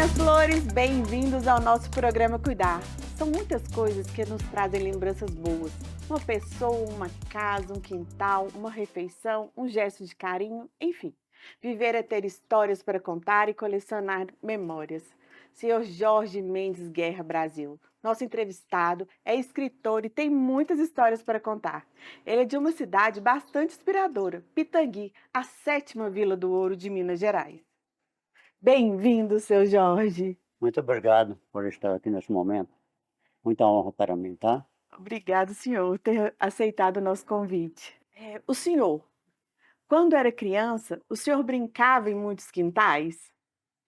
minhas flores, bem-vindos ao nosso programa Cuidar. São muitas coisas que nos trazem lembranças boas. Uma pessoa, uma casa, um quintal, uma refeição, um gesto de carinho, enfim. Viver é ter histórias para contar e colecionar memórias. Senhor Jorge Mendes Guerra Brasil, nosso entrevistado, é escritor e tem muitas histórias para contar. Ele é de uma cidade bastante inspiradora, Pitangui, a 7ª Vila do Ouro de Minas Gerais. Bem-vindo, seu Jorge. Muito obrigado por estar aqui nesse momento. Muita honra para mim, tá? Obrigado, senhor, por ter aceitado o nosso convite. O senhor, quando era criança, o senhor brincava em muitos quintais?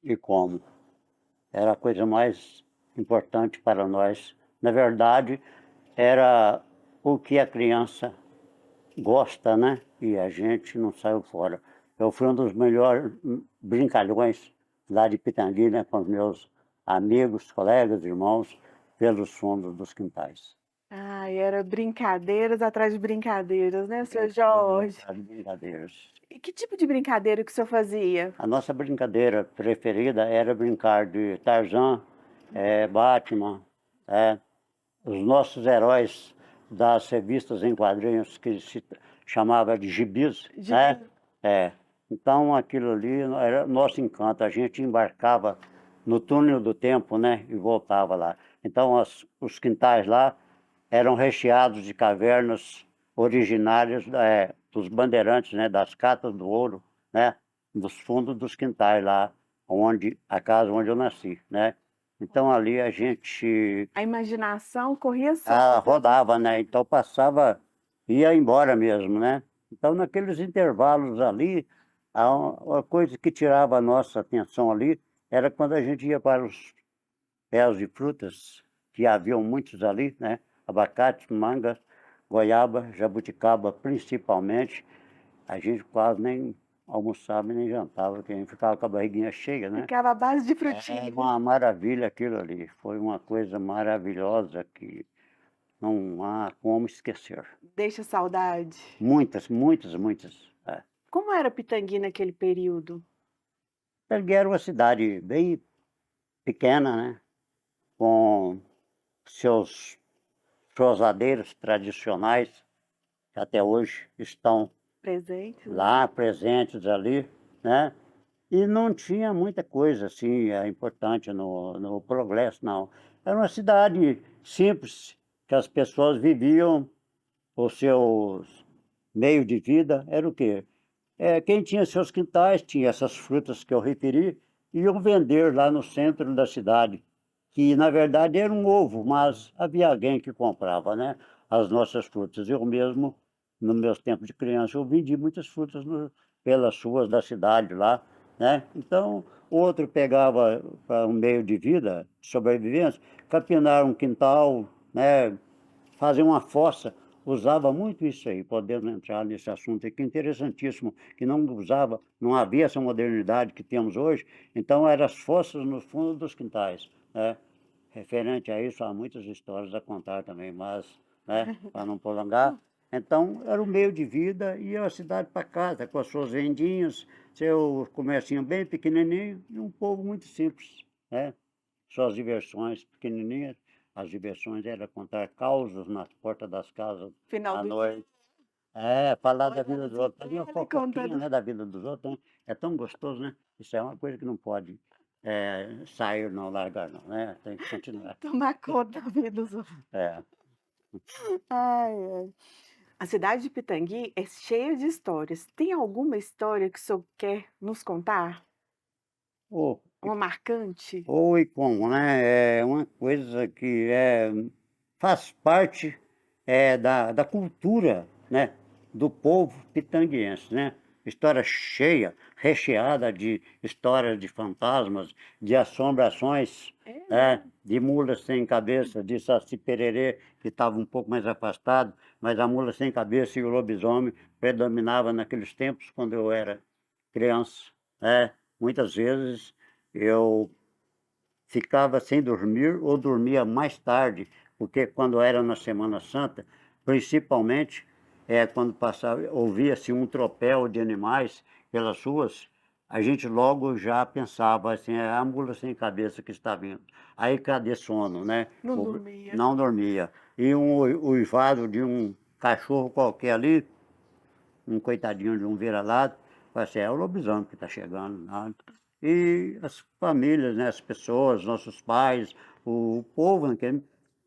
E como? Era a coisa mais importante para nós. Na verdade, era o que a criança gosta, né? E a gente não saiu fora. Eu fui um dos melhores brincalhões lá de Pitangui, né? Com os meus amigos, colegas, irmãos, pelos fundos dos quintais. Ai, era brincadeiras atrás de brincadeiras, né, seu Jorge? As brincadeiras. E que tipo de brincadeira que o senhor fazia? A nossa brincadeira preferida era brincar de Tarzan, Batman, os nossos heróis das revistas em quadrinhos que se chamava de gibis, né? Gibi. É. Então aquilo ali era nosso encanto, a gente embarcava no túnel do tempo, né? E voltava lá. Então os quintais lá eram recheados de cavernas originárias dos bandeirantes, né? Das Catas do Ouro, né? Dos fundos dos quintais lá, a casa onde eu nasci, né? Então ali a gente A imaginação corria solta. rodava, né? Então passava, ia embora mesmo, né? Então naqueles intervalos ali, a coisa que tirava a nossa atenção ali era quando a gente ia para os pés de frutas, que haviam muitos ali, né? Abacate, manga, goiaba, jabuticaba principalmente. A gente quase nem almoçava e nem jantava, porque a gente ficava com a barriguinha cheia, né? Ficava à base de É frutinha. uma maravilha aquilo ali. Foi uma coisa maravilhosa que não há como esquecer. Deixa saudade. Muitas, muitas, muitas. Como era Pitangui naquele período? Pelgueira era uma cidade bem pequena, né? Com seus rosadeiros tradicionais, que até hoje estão Presente, né? lá presentes ali, né? E não tinha muita coisa assim importante no progresso, não. Era uma cidade simples, que as pessoas viviam os seus meios de vida, era o quê? Quem tinha seus quintais, tinha essas frutas que eu referi, iam vender lá no centro da cidade, que na verdade era um ovo, mas havia alguém que comprava, né? As nossas frutas. Eu mesmo, nos meus tempos de criança, eu vendi muitas frutas pelas ruas da cidade lá, né? Então, outro pegava para um meio de vida, de sobrevivência, capinar um quintal, né? Fazer uma fossa, usava muito isso aí, podemos entrar nesse assunto aqui, interessantíssimo, que não havia essa modernidade que temos hoje, então eram as fossas no fundo dos quintais, né? Referente a isso, há muitas histórias a contar também, mas, né, para não prolongar, então era o meio de vida, ia a cidade para casa, com as suas vendinhas, seu comercinho bem pequenininho, e um povo muito simples, né? Suas diversões pequenininhas. As diversões era contar causos nas portas das casas Final à do noite. Falar da vida dia, dos outros. Fazer uma ele fofoquinha, contando. né, da vida dos outros, né? É tão gostoso, né? Isso é uma coisa que não pode sair, não largar, não, né? Tem que continuar. Tomar conta da vida dos outros. É. Ai, ai. A cidade de Pitangui é cheia de histórias. Tem alguma história que o senhor quer nos contar? Ou, Uma marcante? ou e como, né? É uma coisa que faz parte da cultura, né, do povo pitanguense, né? História cheia, recheada de histórias de fantasmas, de assombrações, É, de mulas sem cabeça, de Saci Pererê, que estava um pouco mais afastado, mas a mula sem cabeça e o lobisomem predominava naqueles tempos quando eu era criança, né? Muitas vezes eu ficava sem dormir ou dormia mais tarde, porque quando era na Semana Santa, principalmente quando passava, ouvia-se um tropel de animais pelas ruas, a gente logo já pensava assim: "É a mula sem cabeça que está vindo". Aí cadê sono, né? Não O dormia. Não dormia. E um uivado de um cachorro qualquer ali, um coitadinho de um vira-lata, falei assim: "É o lobisomem que está chegando", né. E as famílias, né, as pessoas, nossos pais, o povo, né, que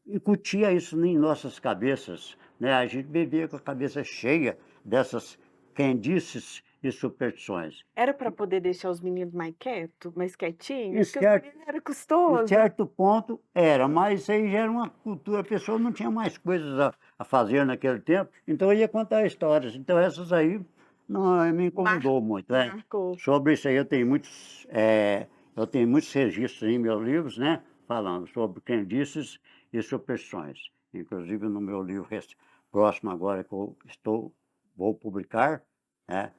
incutia isso em nossas cabeças, né, a gente vivia com a cabeça cheia dessas crendices e superstições. Era para poder deixar os meninos mais Em quietinhos? Porque os certo meninos era em custoso. certo ponto era, mas isso aí já era uma cultura, a pessoa não tinha mais coisas a fazer naquele tempo, então ia contar histórias. Então essas aí não me Mar incomodou muito, né. marcou. Sobre isso aí eu tenho muitos registros em meus livros, né, falando sobre crendices e superstições. Inclusive no meu livro próximo agora que eu vou publicar, né,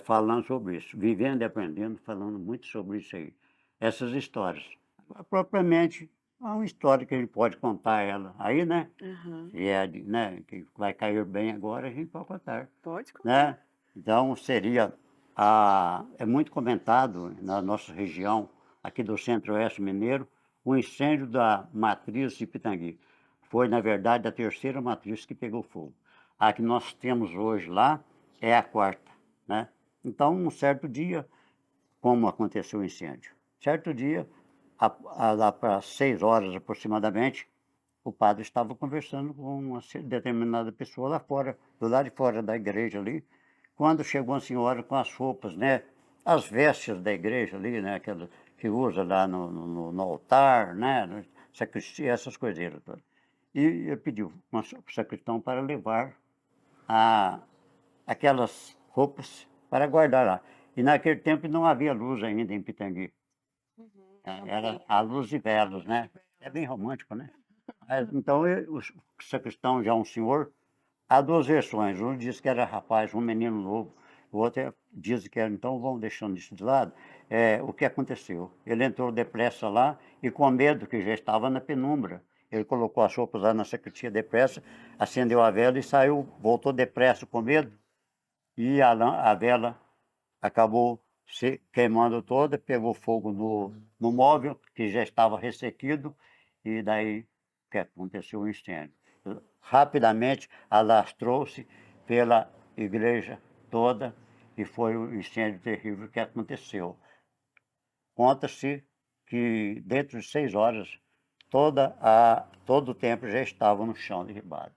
falando sobre isso, vivendo e aprendendo, falando muito sobre isso aí, essas histórias. Agora, propriamente, é uma história que a gente pode contar ela aí, né, Aham. e é de, né, que vai cair bem agora, a gente pode contar, Pode contar. né. Então seria é muito comentado na nossa região, aqui do Centro-Oeste mineiro, o incêndio da matriz de Pitangui. Foi, na verdade, a terceira matriz que pegou fogo. A que nós temos hoje lá é a quarta, né. Então, um certo dia, como aconteceu o incêndio? Certo dia, lá para 6 horas aproximadamente, o padre estava conversando com uma determinada pessoa lá fora, do lado de fora da igreja ali, quando chegou uma senhora com as roupas, né, as vestes da igreja ali, né, aquela que usa lá no altar, né, na sacristia, essas coiseiras todas. E ele pediu o sacristão para levar a aquelas roupas para guardar lá. E naquele tempo não havia luz ainda em Pitangui, Uhum. era Lampião. a luz de velas, né. É bem romântico, né. Mas então o sacristão, já um senhor, há 2 versões, um diz que era rapaz, um menino novo, o outro diz que era, então vamos deixando isso de lado, o que aconteceu? Ele entrou depressa lá e com medo, que já estava na penumbra, ele colocou as roupas lá na sacristia depressa, acendeu a vela e saiu, voltou depressa com medo, e a vela acabou se queimando toda, pegou fogo no móvel, que já estava ressequido, e daí que aconteceu o incêndio. Rapidamente alastrou-se pela igreja toda e foi um incêndio terrível que aconteceu. Conta-se que dentro de 6 horas todo o templo já estava no chão derribado.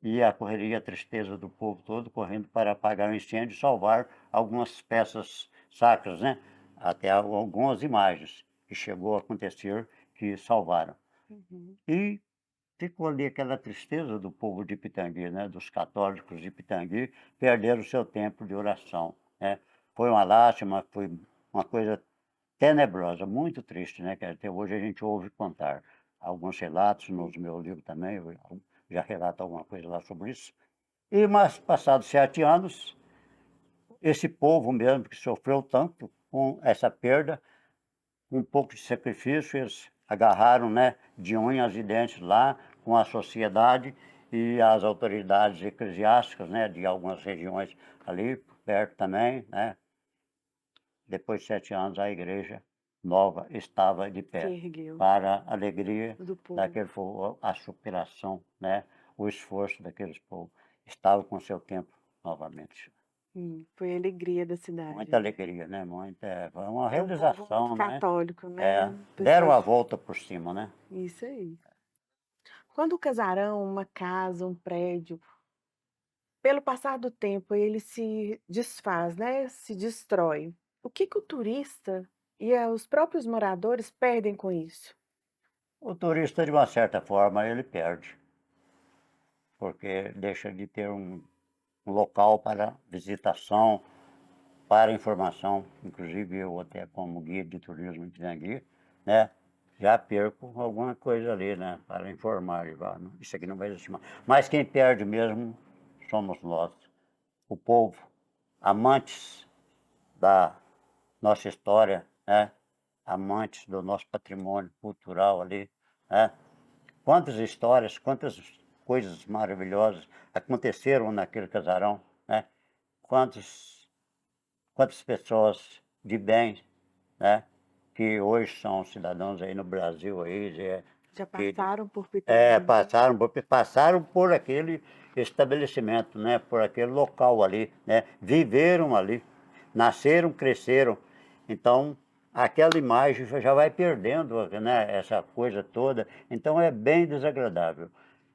E a correria, a tristeza do povo todo correndo para apagar o incêndio e salvar algumas peças sacras, né, até algumas imagens que chegou a acontecer que salvaram. Uhum. E ficou ali aquela tristeza do povo de Pitangui, né, dos católicos de Pitangui, perderam o seu tempo de oração, né. Foi uma lástima, foi uma coisa tenebrosa, muito triste, né, que até hoje a gente ouve contar. Alguns relatos no meu livro também, eu já relato alguma coisa lá sobre isso. E mas passados 7 anos, esse povo mesmo que sofreu tanto com essa perda, com um pouco de sacrifício, eles agarraram, né, de unhas e dentes lá com a sociedade e as autoridades eclesiásticas, né, de algumas regiões ali perto também, né. Depois de 7 anos, a igreja nova estava de Se pé, ergueu para a alegria do povo. daquele povo, a superação, né, o esforço daqueles povos. Estava com seu tempo novamente. Foi a alegria da Muita cidade. alegria, né, foi uma É um povo muito realização, né. católico, né, Deram pessoal a de volta por cima, né. isso aí. Quando o casarão, uma casa, um prédio, pelo passar do tempo, ele se desfaz, né, se destrói, o que que o turista e os próprios moradores perdem com isso? O turista, de uma certa forma, ele perde, porque deixa de ter um local para visitação, para informação, inclusive eu até como guia de turismo em Pitangui, né, já perco alguma coisa ali, né, para informar, e falar: "Não, isso aqui não vai existir mais". Mas quem perde mesmo somos nós, o povo, amantes da nossa história, né, amantes do nosso patrimônio cultural ali, né. Quantas histórias, quantas coisas maravilhosas aconteceram naquele casarão, né. Quantos Quantas pessoas de bens, né? Que hoje são cidadãos aí no Brasil aí, Já que passaram por Pitangui. passaram por aquele estabelecimento, né? Por aquele local ali, né? Viveram ali, nasceram, cresceram. Então, aquela imagem já vai perdendo, né? Essa coisa toda. Então, é bem desagradável.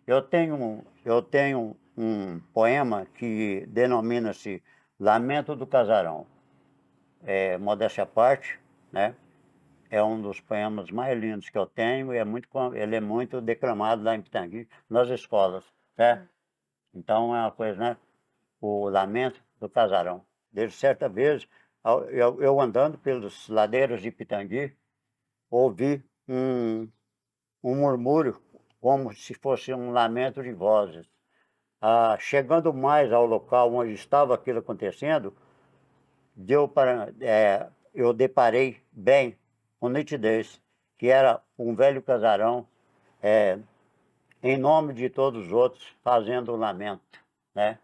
Eu tenho um poema que denomina-se Lamento do Casarão. Modéstia à parte, né? É um dos poemas mais lindos que eu tenho e ele é muito declamado lá em Pitangui, nas escolas, né? Então é uma coisa, né? O Lamento do Casarão. Desde certa vez, eu andando pelos ladeiros de Pitangui, ouvi um murmúrio, como se fosse um lamento de vozes. Chegando mais ao local onde estava aquilo acontecendo, eu deparei bem, com nitidez, que era um velho casarão, em nome de todos os outros, fazendo um lamento, né?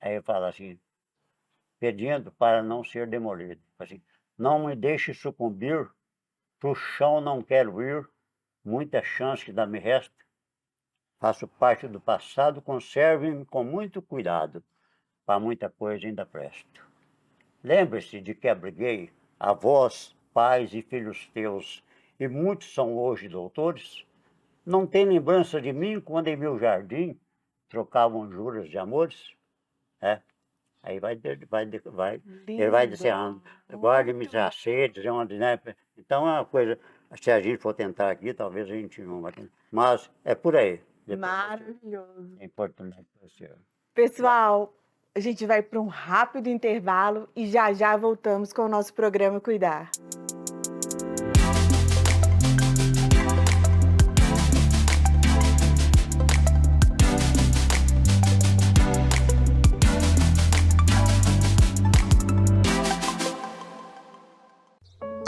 Aí eu falo assim, pedindo para não ser demolido. Assim, não me deixe sucumbir, pro chão não quero ir, muita chance que ainda me resta. Faço parte do passado, conserve-me com muito cuidado, para muita coisa ainda presto. Lembre-se de que abriguei avós, pais e filhos teus, e muitos são hoje doutores. Não tem lembrança de mim quando em meu jardim trocavam juras de amores? Aí ele vai Lindo. dizendo, guarde-me as sedes, onde, né? Então é uma coisa, se a gente for tentar aqui, talvez a gente não vai. Mas é por aí. Maravilhoso. É importante para você. Pessoal, a gente vai para um rápido intervalo e já já voltamos com o nosso programa Cuidar.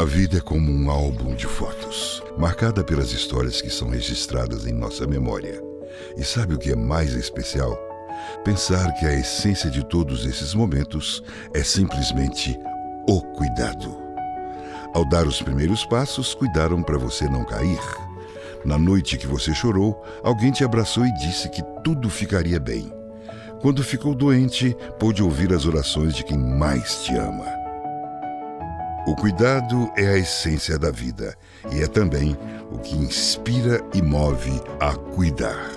A vida é como um álbum de fotos, marcada pelas histórias que são registradas em nossa memória. E sabe o que é mais especial? Pensar que a essência de todos esses momentos é simplesmente o cuidado. Ao dar os primeiros passos, cuidaram para você não cair. Na noite que você chorou, alguém te abraçou e disse que tudo ficaria bem. Quando ficou doente, pôde ouvir as orações de quem mais te ama. O cuidado é a essência da vida e é também o que inspira e move a cuidar.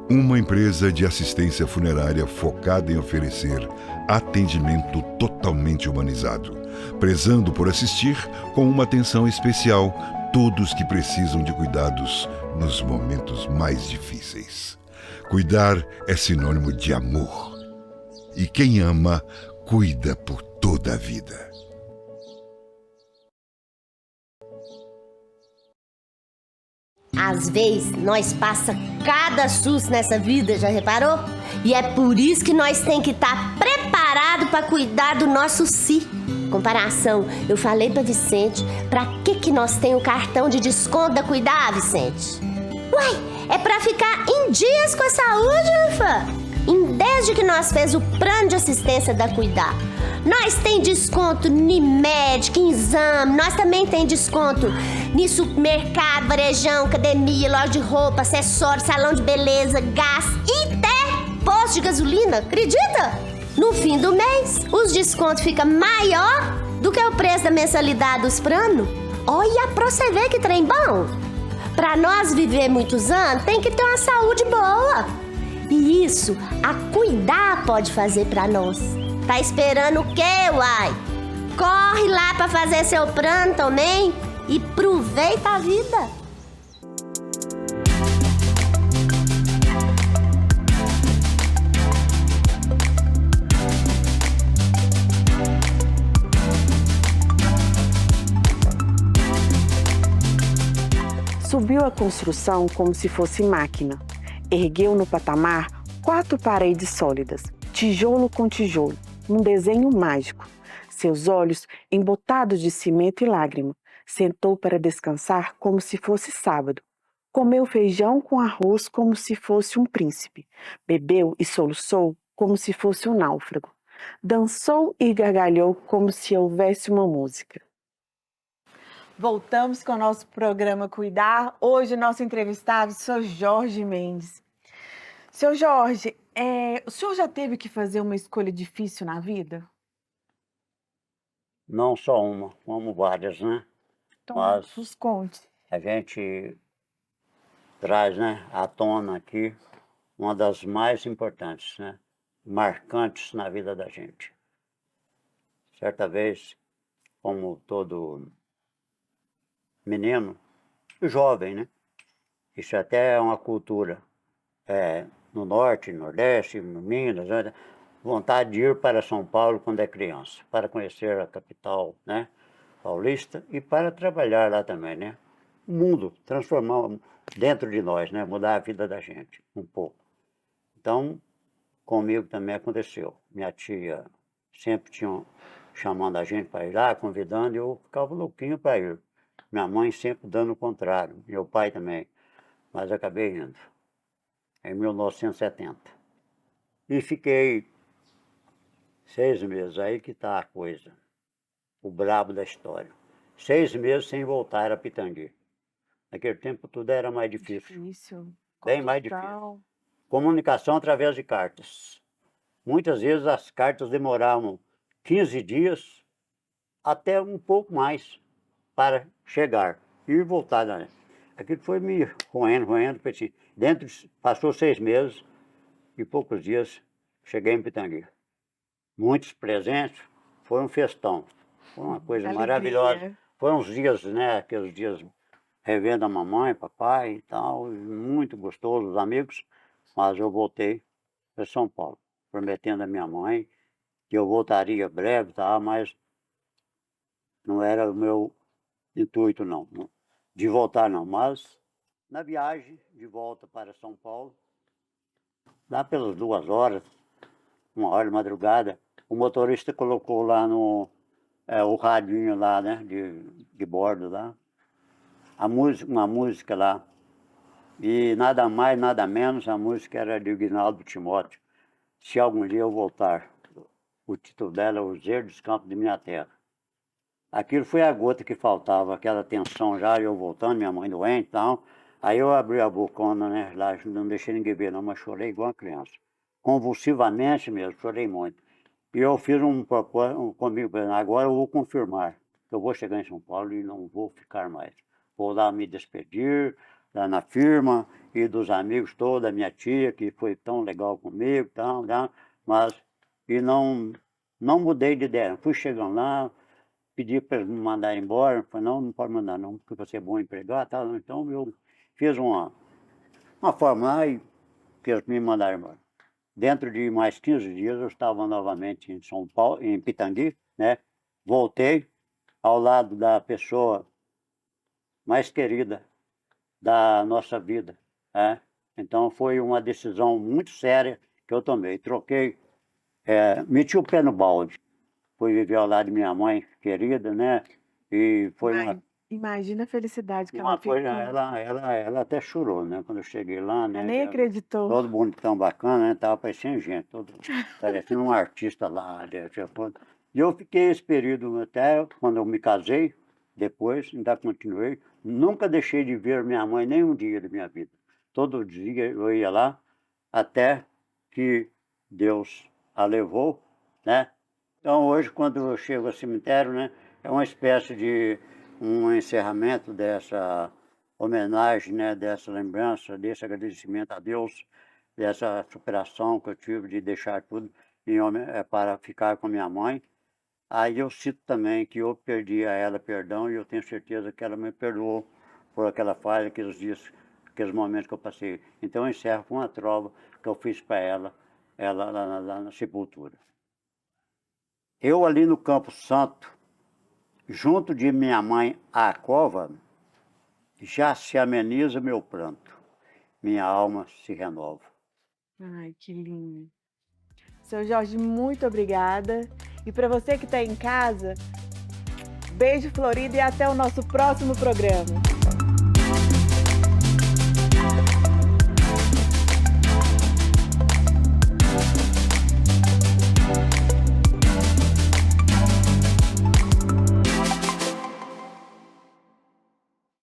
Uma empresa de assistência funerária focada em oferecer atendimento totalmente humanizado, prezando por assistir com uma atenção especial todos que precisam de cuidados nos momentos mais difíceis. Cuidar é sinônimo de amor. E quem ama, cuida por toda a vida. Às vezes, nós passa cada susto nessa vida, já reparou? E é por isso que nós tem que estar preparado para cuidar do nosso si. Comparação, eu falei para Vicente, para que nós tem o cartão de desconto da Cuidar, Vicente? Uai, é para ficar em dias com a saúde, ufa! Desde que nós fez o plano de assistência da Cuidar, nós tem desconto em médico, em exame, nós também tem desconto em supermercado, varejão, academia, loja de roupa, acessório, salão de beleza, gás e até posto de gasolina, acredita? No fim do mês, os descontos ficam maior do que o preço da mensalidade dos planos. Olha pra você ver que trem bom. Pra nós viver muitos anos, tem que ter uma saúde boa. E isso, a Cuidar pode fazer pra nós. Tá esperando o quê, uai? Corre lá pra fazer seu plano também e aproveita a vida. Subiu a construção como se fosse máquina. Ergueu no patamar 4 paredes sólidas, tijolo com tijolo, um desenho mágico. Seus olhos embotados de cimento e lágrima. Sentou para descansar como se fosse sábado. Comeu feijão com arroz como se fosse um príncipe. Bebeu e soluçou como se fosse um náufrago. Dançou e gargalhou como se houvesse uma música. Voltamos com o nosso programa Cuidar. Hoje, nosso entrevistado é o Sr. Jorge Mendes. Seu Jorge, o senhor já teve que fazer uma escolha difícil na vida? Não só uma, como várias, né? Então, Mas nos conte. a gente traz, né, à tona aqui uma das mais importantes, né? Marcantes na vida da gente. Certa vez, como todo menino, jovem, né? Isso até é uma cultura no norte, nordeste, no Minas, né? Vontade de ir para São Paulo quando é criança, para conhecer a capital, né, paulista e para trabalhar lá também, né? O mundo, transformar dentro de nós, né? Mudar a vida da gente um pouco. Então, comigo também aconteceu. Minha tia sempre tinha chamando a gente para ir lá, convidando, e eu ficava louquinho para ir. Minha mãe sempre dando o contrário, meu pai também, mas acabei indo, em 1970. E fiquei 6 meses, aí que está a coisa, o brabo da história. 6 meses sem voltar a Pitangui. Naquele tempo tudo era mais difícil, Difícil. bem mais difícil. Condução. Comunicação através de cartas. Muitas vezes as cartas demoravam 15 dias, até um pouco mais, para chegar e voltar, né? Aquilo foi me roendo, assim. Passou 6 meses e poucos dias cheguei em Pitangui. Muitos presentes, foi um festão, foi uma coisa Alegria. maravilhosa. Foram uns dias, né, aqueles dias revendo a mamãe, papai e tal, e muito gostoso, os amigos, mas eu voltei para São Paulo, prometendo à minha mãe que eu voltaria breve, tá, mas não era o meu intuito não, de voltar não, mas na viagem de volta para São Paulo, lá pelas 2 horas, 1 hora de madrugada, o motorista colocou lá no o radinho lá, né, de bordo lá, uma música lá, e nada mais, nada menos, a música era de Aguinaldo Timóteo, Se Algum Dia Eu Voltar. O título dela é Os Verdes Campos de Minha Terra. Aquilo foi a gota que faltava, aquela tensão já, eu voltando, minha mãe doente e tal. Aí eu abri a bocona, né, lá, não deixei ninguém ver não, mas chorei igual uma criança. Convulsivamente mesmo, chorei muito. E eu fiz um propósito comigo, agora eu vou confirmar que eu vou chegar em São Paulo e não vou ficar mais. Vou lá me despedir, lá na firma, e dos amigos todos, da minha tia, que foi tão legal comigo, tal, mas e não mudei de ideia. Fui chegando lá, pedi para eles me mandarem embora, falei, não pode mandar não, porque você é bom empregado, tal. Então eu fiz uma forma lá e que eles me mandaram embora. Dentro de mais 15 dias eu estava novamente em São Paulo, em Pitangui, né? Voltei ao lado da pessoa mais querida da nossa vida, né? Então foi uma decisão muito séria que eu tomei. Troquei, meti o pé no balde. Fui viver ao lado de minha mãe querida, né? E foi Imagina a felicidade que uma ela ficou. coisa, ela até chorou, né? Quando eu cheguei lá, né? Ela nem acreditou. Todo bonitão, bacana, né? Tava parecendo gente, parecendo um artista lá. E eu fiquei esse período até quando eu me casei, depois ainda continuei. Nunca deixei de ver minha mãe nem um dia da minha vida. Todo dia eu ia lá, até que Deus a levou, né? Então hoje, quando eu chego ao cemitério, né? É uma espécie de um encerramento dessa homenagem, né, dessa lembrança, desse agradecimento a Deus, dessa superação que eu tive de deixar tudo para ficar com minha mãe. Aí eu cito também que eu perdi a ela perdão e eu tenho certeza que ela me perdoou por aquela falha, aqueles dias, aqueles momentos que eu passei. Então eu encerro com uma trova que eu fiz para ela lá na sepultura. Eu ali no Campo Santo, junto de minha mãe à cova, já se ameniza meu pranto, minha alma se renova. Ai, que lindo. Seu Jorge, muito obrigada. E para você que está em casa, beijo florido e até o nosso próximo programa.